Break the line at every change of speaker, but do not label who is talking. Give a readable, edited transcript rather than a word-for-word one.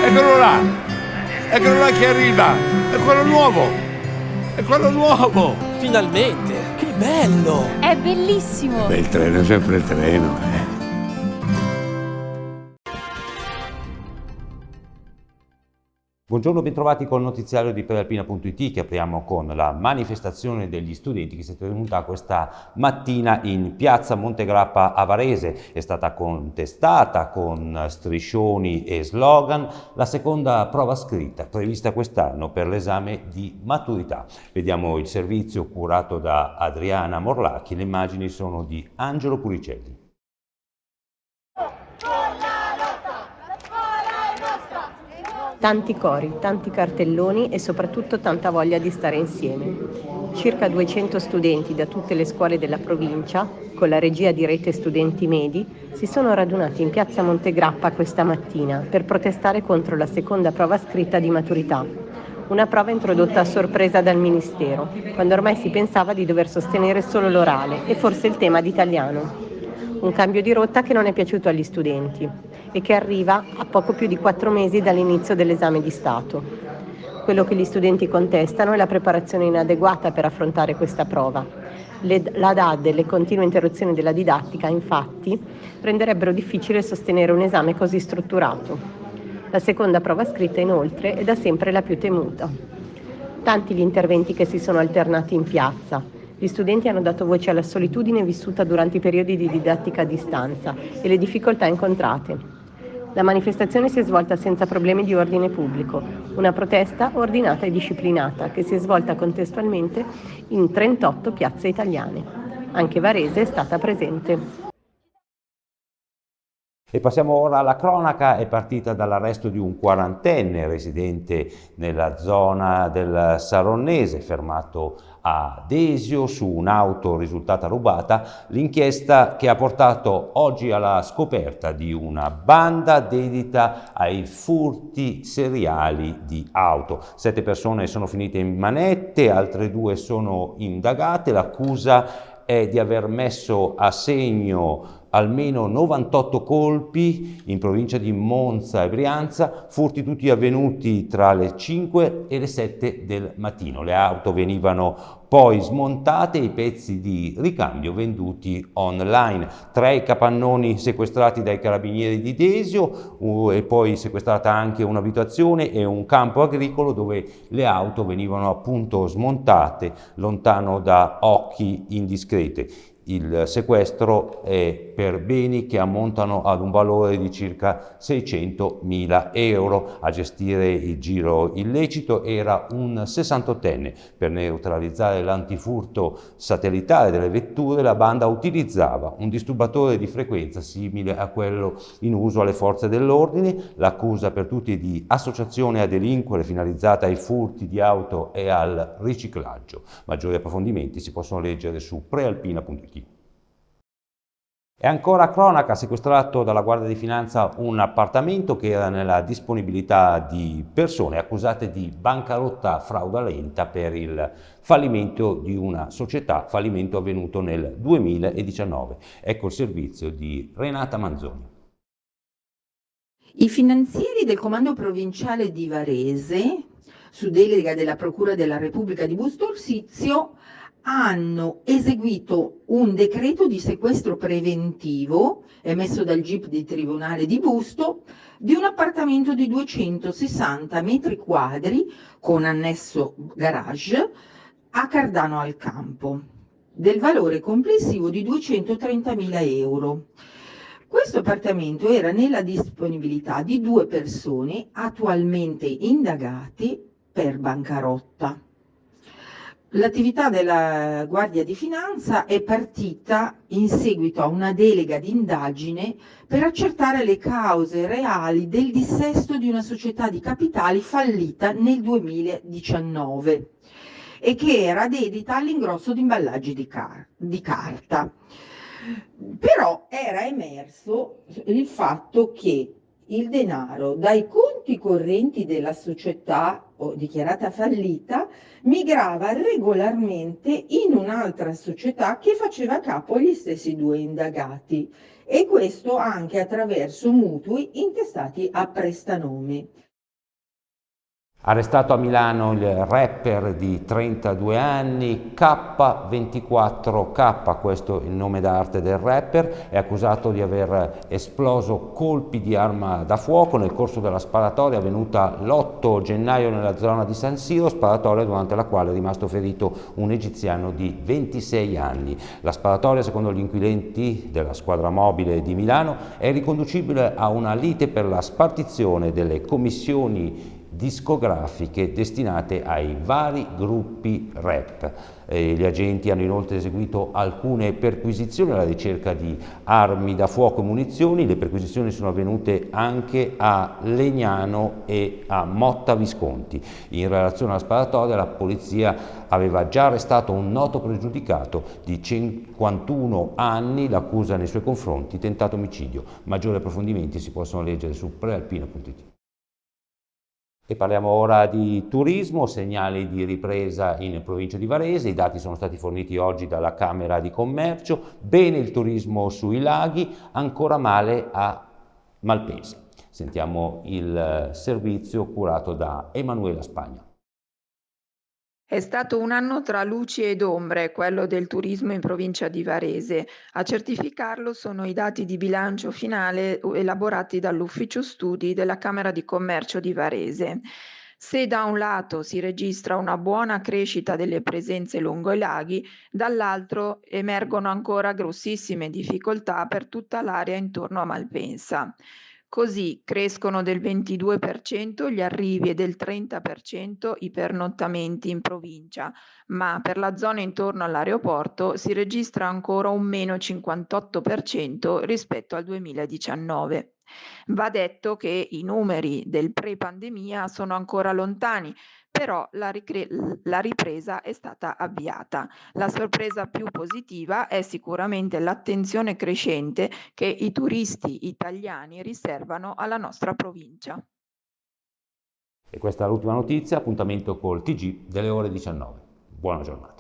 Eccolo là che arriva! È quello nuovo! È quello nuovo!
Finalmente! Che bello!
È bellissimo!
Beh, il treno è sempre il treno,
Buongiorno, bentrovati col notiziario di Prealpina.it che apriamo con la manifestazione degli studenti che si è tenuta questa mattina in piazza Montegrappa a Varese. È stata contestata con striscioni e slogan la seconda prova scritta prevista quest'anno per l'esame di maturità. Vediamo il servizio curato da Adriana Morlacchi, le immagini sono di Angelo Puricelli.
Tanti cori, tanti cartelloni e soprattutto tanta voglia di stare insieme. Circa 200 studenti da tutte le scuole della provincia, con la regia di Rete Studenti Medi, si sono radunati in piazza Montegrappa questa mattina per protestare contro la seconda prova scritta di maturità. Una prova introdotta a sorpresa dal Ministero, quando ormai si pensava di dover sostenere solo l'orale e forse il tema d'italiano. Un cambio di rotta che non è piaciuto agli studenti e che arriva a poco più di 4 mesi dall'inizio dell'esame di Stato. Quello che gli studenti contestano è la preparazione inadeguata per affrontare questa prova. La DAD e le continue interruzioni della didattica, infatti, renderebbero difficile sostenere un esame così strutturato. La seconda prova scritta, inoltre, è da sempre la più temuta. Tanti gli interventi che si sono alternati in piazza. Gli studenti hanno dato voce alla solitudine vissuta durante i periodi di didattica a distanza e le difficoltà incontrate. La manifestazione si è svolta senza problemi di ordine pubblico, una protesta ordinata e disciplinata che si è svolta contestualmente in 38 piazze italiane. Anche Varese è stata presente.
E passiamo ora alla cronaca. È partita dall'arresto di un quarantenne residente nella zona del Saronnese, fermato a Desio su un'auto risultata rubata, l'inchiesta che ha portato oggi alla scoperta di una banda dedita ai furti seriali di auto. 7 persone sono finite in manette, altre 2 sono indagate. L'accusa è di aver messo a segno almeno 98 colpi in provincia di Monza e Brianza, furti tutti avvenuti tra le 5 e le 7 del mattino. Le auto venivano poi smontate e i pezzi di ricambio venduti online. 3 i capannoni sequestrati dai carabinieri di Desio e poi sequestrata anche un'abitazione e un campo agricolo dove le auto venivano appunto smontate lontano da occhi indiscreti. Il sequestro è per beni che ammontano ad un valore di circa 600.000 euro. A gestire il giro illecito era un 68enne. Per neutralizzare l'antifurto satellitare delle vetture, la banda utilizzava un disturbatore di frequenza simile a quello in uso alle forze dell'ordine. L'accusa per tutti è di associazione a delinquere finalizzata ai furti di auto e al riciclaggio. Maggiori approfondimenti si possono leggere su prealpina.it. E ancora cronaca, sequestrato dalla Guardia di Finanza un appartamento che era nella disponibilità di persone accusate di bancarotta fraudolenta per il fallimento di una società, fallimento avvenuto nel 2019. Ecco il servizio di Renata Manzoni.
I finanzieri del Comando Provinciale di Varese, su delega della Procura della Repubblica di Busto Arsizio, hanno eseguito un decreto di sequestro preventivo emesso dal GIP di Tribunale di Busto di un appartamento di 260 metri quadri con annesso garage a Cardano al Campo, del valore complessivo di 230.000 euro. Questo appartamento era nella disponibilità di 2 persone attualmente indagate per bancarotta. L'attività della Guardia di Finanza è partita in seguito a una delega di indagine per accertare le cause reali del dissesto di una società di capitali fallita nel 2019 e che era dedita all'ingrosso di imballaggi di carta. Però era emerso il fatto che il denaro dai conti correnti della società dichiarata fallita migrava regolarmente in un'altra società che faceva capo agli stessi 2 indagati, e questo anche attraverso mutui intestati a prestanome.
Arrestato a Milano il rapper di 32 anni, K24K, questo è il nome d'arte del rapper, è accusato di aver esploso colpi di arma da fuoco nel corso della sparatoria avvenuta l'8 gennaio nella zona di San Siro, sparatoria durante la quale è rimasto ferito un egiziano di 26 anni. La sparatoria, secondo gli inquirenti della squadra mobile di Milano, è riconducibile a una lite per la spartizione delle commissioni discografiche destinate ai vari gruppi rap. Gli agenti hanno inoltre eseguito alcune perquisizioni alla ricerca di armi da fuoco e munizioni. Le perquisizioni sono avvenute anche a Legnano e a Motta Visconti. In relazione alla sparatoria, la polizia aveva già arrestato un noto pregiudicato di 51 anni, l'accusa nei suoi confronti tentato omicidio. Maggiori approfondimenti si possono leggere su prealpina.it. E parliamo ora di turismo, segnali di ripresa in provincia di Varese, i dati sono stati forniti oggi dalla Camera di Commercio, bene il turismo sui laghi, ancora male a Malpensa. Sentiamo il servizio curato da Emanuela Spagna.
È stato un anno tra luci ed ombre, quello del turismo in provincia di Varese. A certificarlo sono i dati di bilancio finale elaborati dall'Ufficio Studi della Camera di Commercio di Varese. Se da un lato si registra una buona crescita delle presenze lungo i laghi, dall'altro emergono ancora grossissime difficoltà per tutta l'area intorno a Malpensa. Così crescono del 22% gli arrivi e del 30% i pernottamenti in provincia, ma per la zona intorno all'aeroporto si registra ancora un meno 58% rispetto al 2019. Va detto che i numeri del pre-pandemia sono ancora lontani, però la ripresa è stata avviata. La sorpresa più positiva è sicuramente l'attenzione crescente che i turisti italiani riservano alla nostra provincia.
E questa è l'ultima notizia, appuntamento col TG delle ore 19. Buona giornata.